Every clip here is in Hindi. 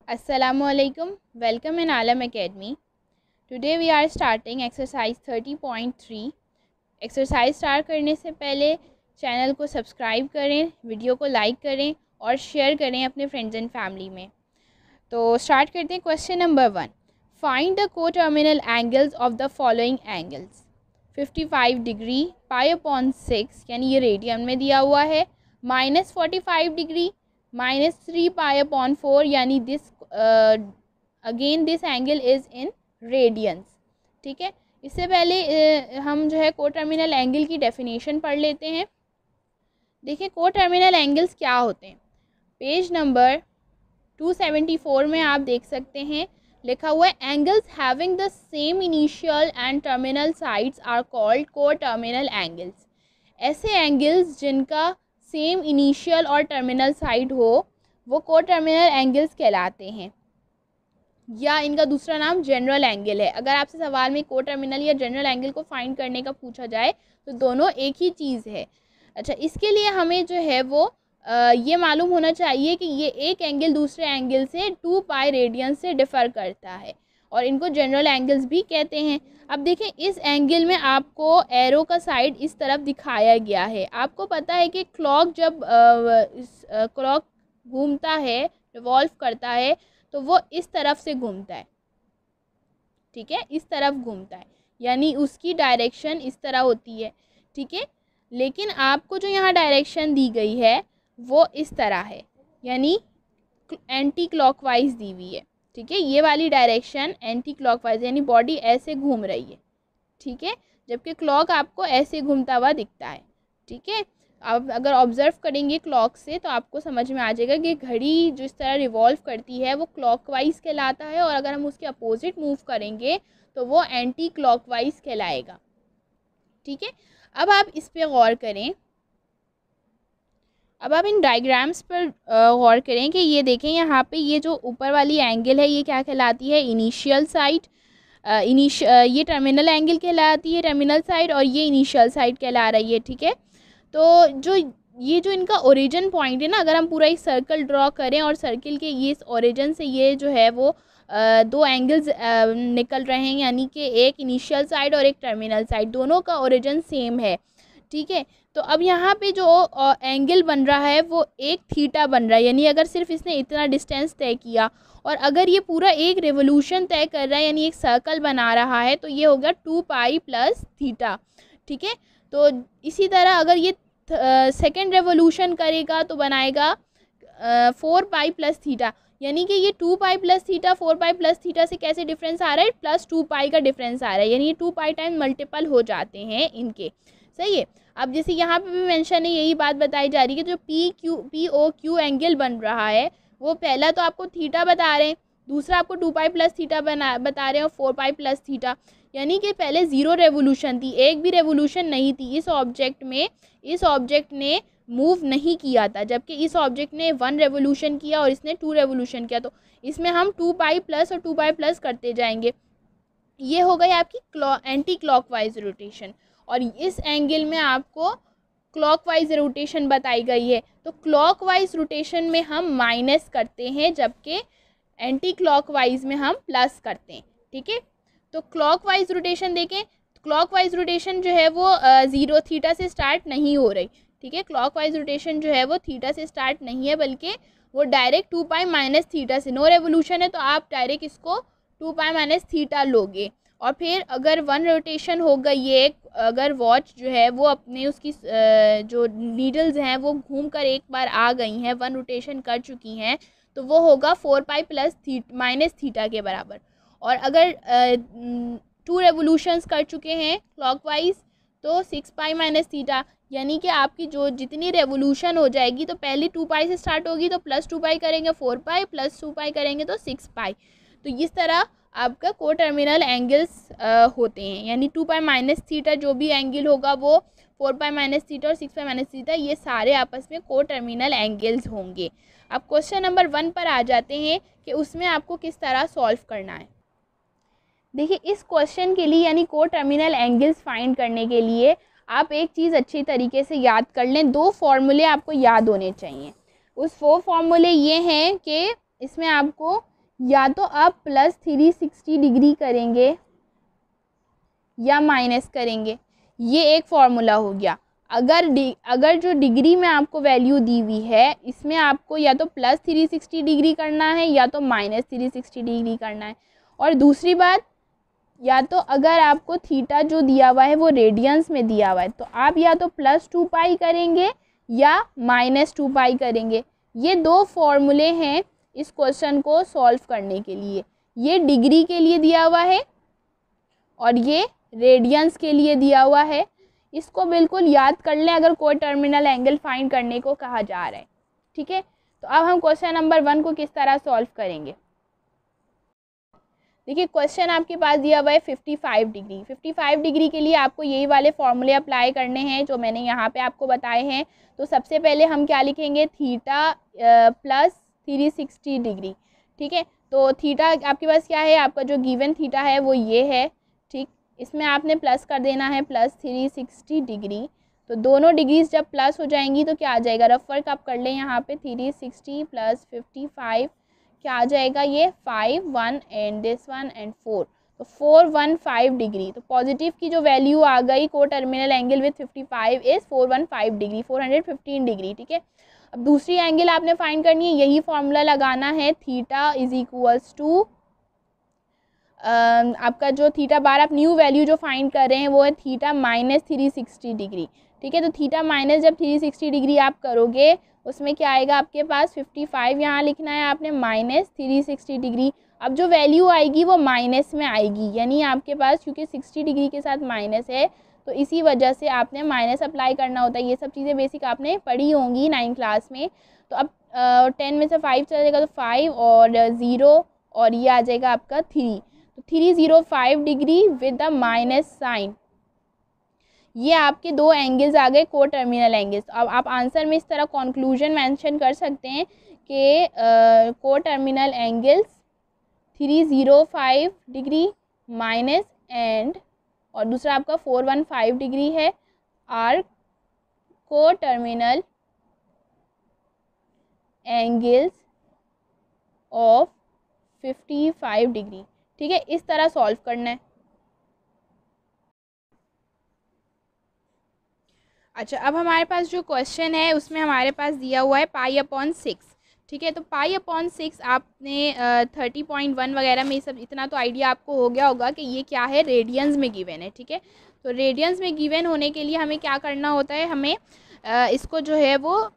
Assalamualaikum. Welcome in Alam Academy. Today we are starting exercise 30.3. Exercise start करने से पहले चैनल को सब्सक्राइब करें, वीडियो को लाइक करें और शेयर करें अपने फ्रेंड्स एंड फैमिली में। तो स्टार्ट करते हैं। Question number 1, find the coterminal angles of the following angles. 55 degree π/6 यानी ये रेडियन में दिया हुआ है, -45 डिग्री -3 π/4 यानी this again this angle is in radiance. ठीक है, इससे पहले हम जो है कोटर्मिनल एंगल की डेफिनेशन पढ़ लेते हैं। देखिए कोटर्मिनल एंगल्स क्या होते हैं। पेज नंबर 274 में आप देख सकते हैं, लिखा हुआ है angles having the same initial and terminal sides are called coterminal angles. ऐसे एंगल्स जिनका सेम इनिशियल और टर्मिनल साइड हो वो कोटर्मिनल एंगल्स कहलाते हैं, या इनका दूसरा नाम जनरल एंगल है। अगर आपसे सवाल में कोटर्मिनल या जनरल एंगल को फाइंड करने का पूछा जाए तो दोनों एक ही चीज़ है। अच्छा, इसके लिए हमें जो है वो ये मालूम होना चाहिए कि ये एक एंगल दूसरे एंगल से 2π रेडियन से डिफ़र करता है और इनको जनरल एंगल्स भी कहते हैं। अब देखें, इस एंगल में आपको एरो का साइड इस तरफ दिखाया गया है। आपको पता है कि क्लॉक जब क्लॉक घूमता है, रिवॉल्व करता है, तो वो इस तरफ से घूमता है। ठीक है, इस तरफ घूमता है, यानी उसकी डायरेक्शन इस तरह होती है। ठीक है, लेकिन आपको जो यहाँ डायरेक्शन दी गई है वो इस तरह है, यानी एंटी क्लॉकवाइज दी हुई है। ठीक है, ये वाली डायरेक्शन एंटी क्लॉकवाइज यानी बॉडी ऐसे घूम रही है। ठीक है, जबकि क्लॉक आपको ऐसे घूमता हुआ दिखता है। ठीक है, आप अगर ऑब्ज़र्व करेंगे क्लॉक से तो आपको समझ में आ जाएगा कि घड़ी जो इस तरह रिवॉल्व करती है वो क्लॉकवाइज कहलाता है, और अगर हम उसके अपोजिट मूव करेंगे तो वो एंटी क्लॉकवाइज कहलाएगा। ठीक है, अब आप इस पे गौर करें। अब आप इन डायग्राम्स पर गौर करें कि ये देखें, यहाँ पे ये जो ऊपर वाली एंगल है ये क्या कहलाती है, इनिशियल साइड। ये टर्मिनल एंगल कहलाती है, टर्मिनल साइड, और ये इनिशियल साइड कहला रही है। ठीक है, तो जो इनका ओरिजिन पॉइंट है ना, अगर हम पूरा एक सर्कल ड्रॉ करें और सर्कल के ये इस ओरिजिन से ये जो है वो दो एंगल्स निकल रहे हैं, यानी कि एक इनिशियल साइड और एक टर्मिनल साइड, दोनों का ओरिजिन सेम है। ठीक है, तो अब यहाँ पे जो एंगल बन रहा है वो एक थीटा बन रहा है, यानी अगर सिर्फ इसने इतना डिस्टेंस तय किया और अगर ये पूरा एक रेवोल्यूशन तय कर रहा है, यानी एक सर्कल बना रहा है, तो ये हो गया 2π + θ। ठीक है, तो इसी तरह अगर ये सेकेंड रेवोल्यूशन करेगा तो बनाएगा 4π + θ, यानी कि ये 2π + θ 4π + θ से कैसे डिफरेंस आ रहा है, +2π का डिफरेंस आ रहा है, यानी ये 2π टाइम मल्टीपल हो जाते हैं इनके। सही है। अब जैसे यहाँ पे भी मेंशन है, यही बात बताई जा रही है कि जो POQ एंगल बन रहा है वो पहला तो आपको थीटा बता रहे हैं, दूसरा आपको 2π + θ बता रहे हैं, और 4π + θ, यानी कि पहले ज़ीरो रेवोल्यूशन थी, एक भी रेवोल्यूशन नहीं थी इस ऑब्जेक्ट में। इस ऑब्जेक्ट ने मूव नहीं किया था, जबकि इस ऑब्जेक्ट ने 1 रेवोल्यूशन किया और इसने 2 रेवोल्यूशन किया, तो इसमें हम 2π+ और 2π+ करते जाएंगे। ये हो गई आपकी एंटी क्लॉकवाइज रोटेशन, और इस एंगल में आपको क्लॉकवाइज रोटेशन बताई गई है। तो क्लॉकवाइज रोटेशन में हम माइनस करते हैं, जबकि एंटी क्लॉकवाइज में हम प्लस करते हैं। ठीक है, तो क्लॉकवाइज रोटेशन देखें, क्लॉकवाइज रोटेशन जो है वो 0 थीटा से स्टार्ट नहीं हो रही। ठीक है, क्लॉकवाइज रोटेशन जो है वो थीटा से स्टार्ट नहीं है, बल्कि वो डायरेक्ट 2π - θ से, नो रेवोल्यूशन है तो आप डायरेक्ट इसको 2π - θ लोगे। और फिर अगर 1 रोटेशन हो गई, ये अगर वॉच जो है वो अपने उसकी जो नीडल्स हैं वो घूम कर एक बार आ गई हैं, 1 रोटेशन कर चुकी हैं, तो वो होगा 4π + θ के बराबर। और अगर 2 रेवोल्यूशंस कर चुके हैं क्लॉकवाइज तो 6π - θ, यानी कि आपकी जो जितनी रेवोल्यूशन हो जाएगी तो पहली 2π से स्टार्ट होगी, तो +2π करेंगे 4π, +2π करेंगे तो 6π। तो इस तरह आपका कोटर्मिनल एंगल्स होते हैं, यानी 2π - θ जो भी एंगल होगा वो 4π - θ और 6π - θ, ये सारे आपस में कोटर्मिनल एंगल्स होंगे। अब क्वेश्चन नंबर 1 पर आ जाते हैं कि उसमें आपको किस तरह सॉल्व करना है। देखिए, इस क्वेश्चन के लिए यानी कोटर्मिनल एंगल्स फाइंड करने के लिए आप एक चीज़ अच्छी तरीके से याद कर लें, 2 फॉर्मूले आपको याद होने चाहिए। उस 4 फॉर्मूले ये हैं कि इसमें आपको या तो आप प्लस 360 डिग्री करेंगे या माइनस करेंगे, ये एक फॉर्मूला हो गया। अगर जो डिग्री में आपको वैल्यू दी हुई है इसमें आपको या तो प्लस 360 डिग्री करना है या तो माइनस 360 डिग्री करना है। और दूसरी बात, या तो अगर आपको थीटा जो दिया हुआ है वो रेडियंस में दिया हुआ है तो आप या तो प्लस 2 पाई करेंगे या माइनस 2 पाई करेंगे। ये दो फॉर्मूले हैं इस क्वेश्चन को सॉल्व करने के लिए। ये डिग्री के लिए दिया हुआ है और ये रेडियंस के लिए दिया हुआ है। इसको बिल्कुल याद कर लें अगर कोई टर्मिनल एंगल फाइंड करने को कहा जा रहा है। ठीक है, तो अब हम क्वेश्चन नंबर 1 को किस तरह सॉल्व करेंगे। देखिए क्वेश्चन आपके पास दिया हुआ है 55 डिग्री। 55 डिग्री के लिए आपको यही वाले फॉर्मूले अप्लाई करने हैं जो मैंने यहाँ पे आपको बताए हैं। तो सबसे पहले हम क्या लिखेंगे, थीटा प्लस 360 डिग्री। ठीक है, तो थीटा आपके पास क्या है, आपका जो गिवन थीटा है वो ये है। ठीक, इसमें आपने प्लस कर देना है प्लस 360 डिग्री। तो दोनों डिग्रीज जब प्लस हो जाएंगी तो क्या आ जाएगा, रफ वर्क आप कर लें यहाँ पे, 360 प्लस 55 क्या आ जाएगा, ये 5 1 एंड दिस 1 एंड 4, तो 415 डिग्री। तो पॉजिटिव की जो वैल्यू आ गई को terminal angle with 55 is 415 degree, 415 degree. ठीक है, अब दूसरी एंगल आपने फाइंड करनी है, यही फॉर्मूला लगाना है, थीटा इज इक्वल्स टू आपका जो थीटा बार आप न्यू वैल्यू जो फाइंड कर रहे हैं वो है थीटा माइनस 360 डिग्री। ठीक है, तो थीटा माइनस जब 360 डिग्री आप करोगे उसमें क्या आएगा आपके पास, 55 यहाँ लिखना है आपने माइनस 360 डिग्री। अब जो वैल्यू आएगी वो माइनस में आएगी, यानी आपके पास क्योंकि 60 डिग्री के साथ माइनस है तो इसी वजह से आपने माइनस अप्लाई करना होता है। ये सब चीज़ें बेसिक आपने पढ़ी होंगी 9th क्लास में। तो अब 10 में से 5 चला जाएगा तो 5 और 0 और ये आ जाएगा आपका 3, तो 305 degree with the minus sign. ये आपके दो एंगल्स आ गए को टर्मिनल एंगल्स। अब आप आंसर में इस तरह कंक्लूजन मेंशन कर सकते हैं कि को terminal angles 305 degree minus and और दूसरा आपका 415 डिग्री है, आर को टर्मिनल एंगल्स ऑफ 55 डिग्री। ठीक है, इस तरह सॉल्व करना है। अच्छा, अब हमारे पास जो क्वेश्चन है उसमें हमारे पास दिया हुआ है पाई अपॉन 6। ठीक है, तो पाई अपॉन 6 आपने 30.1 वगैरह में सब इतना तो आइडिया आपको हो गया होगा कि ये क्या है, रेडियंस में गिवन है। ठीक है, तो रेडियंस में गिवन होने के लिए हमें क्या करना होता है, हमें इसको जो है वो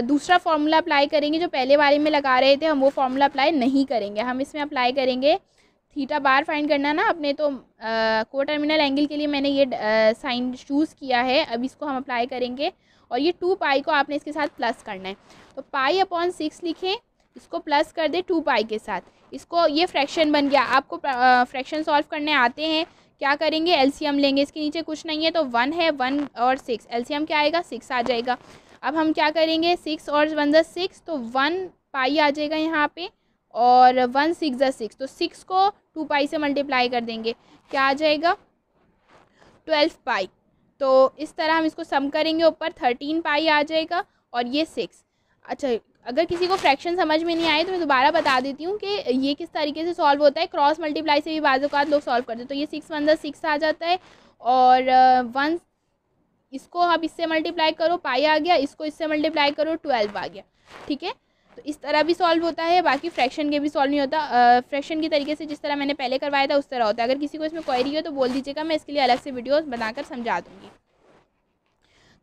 दूसरा फार्मूला अप्लाई करेंगे। जो पहले वाले में लगा रहे थे हम वो फार्मूला अप्लाई नहीं करेंगे, हम इसमें अप्लाई करेंगे थीटा बार फाइंड करना ना अपने, तो को टर्मिनल एंगल के लिए मैंने ये साइन चूज़ किया है। अब इसको हम अप्लाई करेंगे और ये 2 पाई को आपने इसके साथ प्लस करना है। तो पाई अपॉन 6 लिखें, इसको प्लस कर दे 2 पाई के साथ, इसको ये फ्रैक्शन बन गया। आपको फ्रैक्शन सॉल्व करने आते हैं, क्या करेंगे, एलसीएम लेंगे। इसके नीचे कुछ नहीं है तो 1 है, 1 और 6, एलसीएम क्या आएगा, 6 आ जाएगा। अब हम क्या करेंगे, 6 और 1 + 6 तो 1 पाई आ जाएगा यहाँ पे, और 1 6 + 6 तो 6 को 2 पाई से मल्टीप्लाई कर देंगे, क्या आ जाएगा 12 पाई। तो इस तरह हम इसको सम करेंगे, ऊपर 13 पाई आ जाएगा और ये 6। अच्छा, अगर किसी को फ्रैक्शन समझ में नहीं आए तो मैं दोबारा बता देती हूँ कि ये किस तरीके से सॉल्व होता है। क्रॉस मल्टीप्लाई से भी बाज़ औक़ात लोग सॉल्व करते हैं। तो ये 6 1 + 6 आ जाता है और 1 इसको आप इससे मल्टीप्लाई करो, पाई आ गया, इसको इससे मल्टीप्लाई करो, 12 आ गया। ठीक है, तो इस तरह भी सॉल्व होता है। बाकी फ्रैक्शन के भी सॉल्व नहीं होता, फ्रैक्शन की तरीके से जिस तरह मैंने पहले करवाया था उस तरह होता है। अगर किसी को इसमें क्वेरी हो तो बोल दीजिएगा, मैं इसके लिए अलग से वीडियोस बनाकर समझा दूँगी।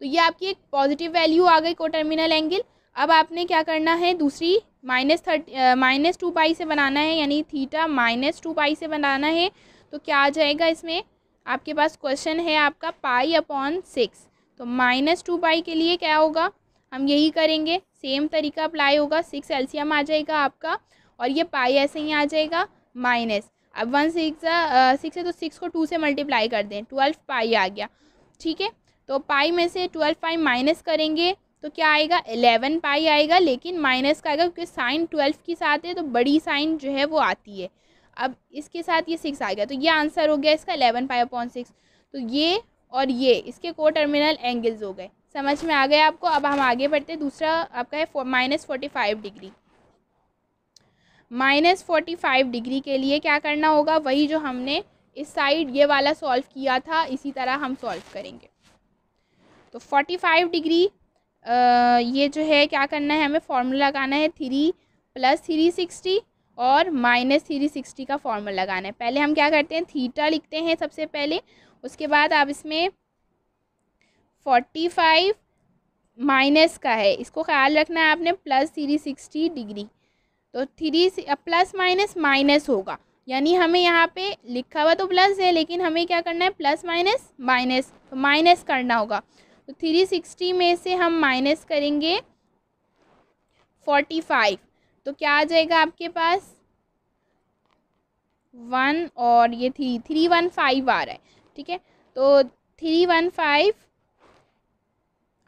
तो ये आपकी एक पॉजिटिव वैल्यू आ गई को टर्मिनल एंगल। अब आपने क्या करना है, दूसरी -2 पाई से बनाना है, यानी थीटा -2 पाई से बनाना है। तो क्या आ जाएगा इसमें, आपके पास क्वेश्चन है आपका पाई अपॉन 6, तो -2 पाई के लिए क्या होगा, हम यही करेंगे, सेम तरीका अप्लाई होगा। 6 एलसीएम आ जाएगा आपका और ये पाई ऐसे ही आ जाएगा माइनस। अब 1 6 है तो 6 को 2 से मल्टीप्लाई कर दें, 12 पाई आ गया। ठीक है, तो पाई में से 12 पाई माइनस करेंगे तो क्या आएगा, 11 पाई आएगा, लेकिन माइनस का आएगा क्योंकि साइन 12 के साथ है तो बड़ी साइन जो है वो आती है। अब इसके साथ ये 6 आ गया, तो ये आंसर हो गया इसका 11 पाई अपॉन 6। तो ये और ये इसके को टर्मिनल एंगल्स हो गए। समझ में आ गया आपको। अब हम आगे बढ़ते हैं, दूसरा आपका है -45 डिग्री। -45 डिग्री के लिए क्या करना होगा, वही जो हमने इस साइड ये वाला सॉल्व किया था इसी तरह हम सॉल्व करेंगे। तो 45 डिग्री ये जो है क्या करना है, हमें फॉर्मूला लगाना है 3 + 360 और -360 का फॉर्मूला लगाना है। पहले हम क्या करते हैं, थीटा लिखते हैं सबसे पहले, उसके बाद आप इसमें 45 माइनस का है, इसको ख्याल रखना है आपने, +360 डिग्री। तो 3 प्लस माइनस माइनस होगा, यानी हमें यहाँ पे लिखा हुआ तो प्लस है लेकिन हमें क्या करना है, प्लस माइनस माइनस, तो माइनस करना होगा। तो 360 में से हम माइनस करेंगे 45, तो क्या आ जाएगा आपके पास 1 और ये 315 आ रहा है, ठीक है। तो 315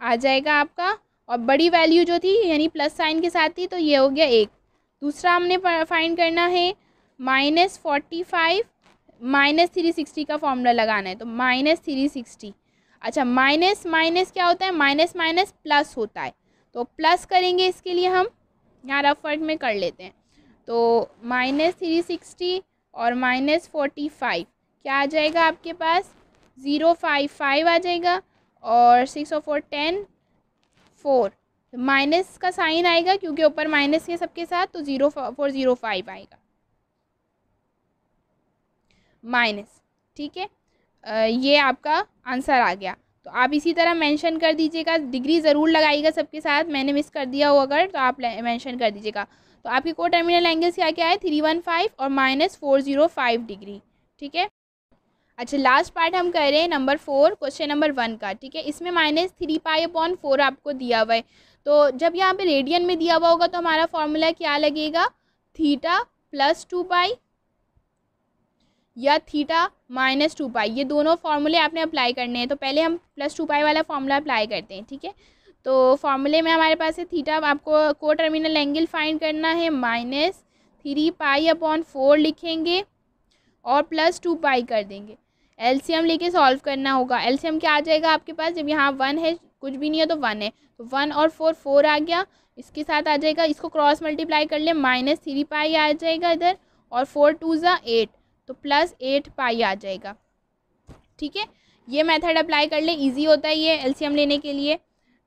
आ जाएगा आपका, और बड़ी वैल्यू जो थी यानी प्लस साइन के साथ थी तो ये हो गया 1। दूसरा हमने फाइंड करना है -45 -360 का फॉर्मूला लगाना है, तो -360। अच्छा, माइनस माइनस क्या होता है, माइनस माइनस प्लस होता है, तो प्लस करेंगे, इसके लिए हम यहाँ रफ वर्क में कर लेते हैं। तो -360 और -45 क्या आ जाएगा आपके पास, 055 आ जाएगा, और 6 और 4 10 4, माइनस का साइन आएगा क्योंकि ऊपर माइनस है सबके साथ, तो 0405 आएगा माइनस, ठीक है। ये आपका आंसर आ गया। तो आप इसी तरह मेंशन कर दीजिएगा, डिग्री ज़रूर लगाइएगा सबके साथ, मैंने मिस कर दिया हो अगर तो आप मेंशन कर दीजिएगा। तो आपके को टर्मिनल एंगल्स क्या क्या है, 315 और -405 डिग्री, ठीक है। अच्छा, लास्ट पार्ट हम कर रहे हैं नंबर 4 क्वेश्चन नंबर 1 का, ठीक है। इसमें -3π/4 आपको दिया हुआ है, तो जब यहाँ पे रेडियन में दिया हुआ होगा तो हमारा फॉर्मूला क्या लगेगा, थीटा +2π या थीटा -2π, ये दोनों फार्मूले आपने अप्लाई करने हैं। तो पहले हम +2π वाला फार्मूला अप्लाई करते हैं, ठीक है। तो फार्मूले में हमारे पास है थीटा, आपको को टर्मिनल एंगल फाइंड करना है, -3π/4 लिखेंगे और +2π कर देंगे। एलसीएम लेके सॉल्व करना होगा। एलसीएम क्या आ जाएगा आपके पास, जब यहाँ 1 है, कुछ भी नहीं है तो 1 है, तो 1 और 4 4 आ गया, इसके साथ आ जाएगा, इसको क्रॉस मल्टीप्लाई कर ले, -3π आ जाएगा इधर, और 4 2 ज़ा 8, तो +8π आ जाएगा, ठीक है। ये मेथड अप्लाई कर ले, इजी होता है ये एलसीएम लेने के लिए।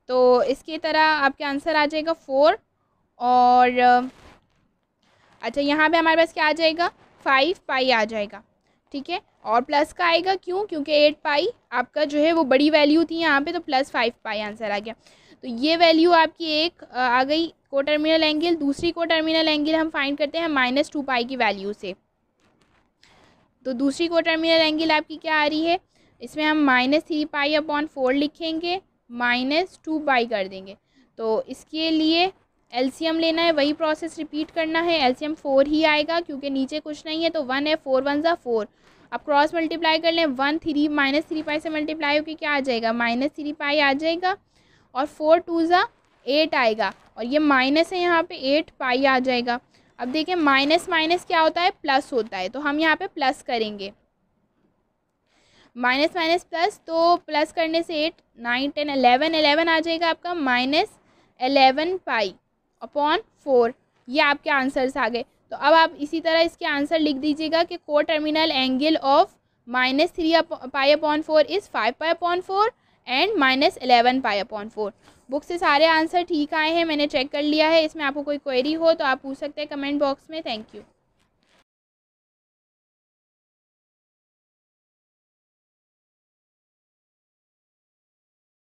तो इसकी तरह आपके आंसर आ जाएगा 4, और अच्छा यहाँ पे हमारे पास क्या आ जाएगा, 5π आ जाएगा, ठीक है। और प्लस का आएगा क्यों, क्योंकि 8π आपका जो है वो बड़ी वैल्यू थी यहाँ पे, तो +5π आंसर आ गया। तो ये वैल्यू आपकी एक आ गई को टर्मिनल एंगल। दूसरी को टर्मिनल एंगल हम फाइंड करते हैं -2π की वैल्यू से। तो दूसरी को टर्मिनल एंगल आपकी क्या आ रही है, इसमें हम -3π/4 लिखेंगे, -2π कर देंगे। तो इसके लिए एलसीएम लेना है, वही प्रोसेस रिपीट करना है। एलसीएम 4 ही आएगा क्योंकि नीचे कुछ नहीं है, तो 1 है, 4 1 ज़ा 4। अब क्रॉस मल्टीप्लाई कर लें, 1 3 -3π से मल्टीप्लाई होकर क्या आ जाएगा, -3π आ जाएगा, और 4 2 ज़ा 8 आएगा, और ये माइनस है यहाँ पे, 8π आ जाएगा। अब देखिए माइनस माइनस क्या होता है, प्लस होता है, तो हम यहाँ पे प्लस करेंगे, माइनस माइनस प्लस, तो प्लस करने से 8 9 10 11 आ जाएगा आपका, -11π/4। ये आपके आंसर्स आ गए। तो अब आप इसी तरह इसके आंसर लिख दीजिएगा कि coterminal angle of -3π/4 is 5π/4 and -11π/4। Book से सारे आंसर ठीक आए हैं, मैंने चेक कर लिया है। इसमें आपको कोई क्वेरी हो तो आप पूछ सकते हैं कमेंट बॉक्स में। Thank you.